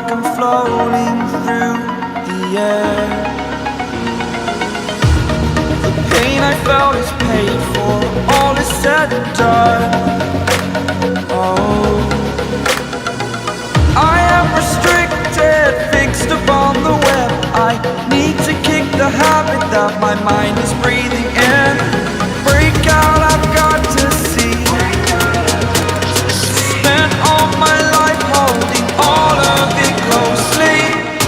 like I'm floating through the air. The pain I felt is paid for, all is said and done. Oh, I am restricted, fixed upon the web. I need to kick the habit that my mind is breathing in. Break out, I've got to see. Spent all my life holding all of it closely.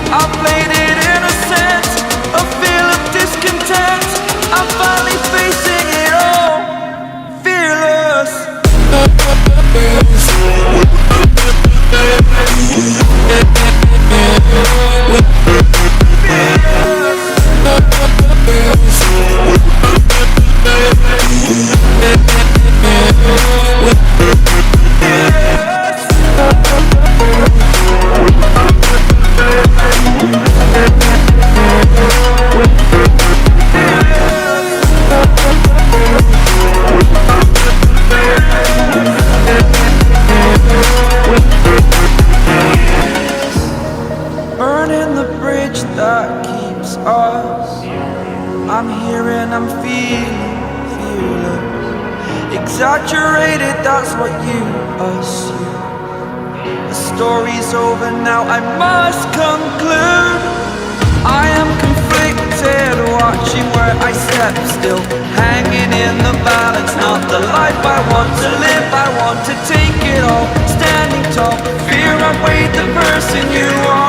I played it innocent, a feel of discontent. I'm finally facing it all, fearless. Burning the bridge that keeps us. I'm here and I'm feeling fearless. Exaggerated, that's what you assume. The story's over now, I must conclude. I am conflicted, watching where I step still, hanging in the balance. Not the life I want to live, I want to take it all. Standing tall, fear I weighed the person you are.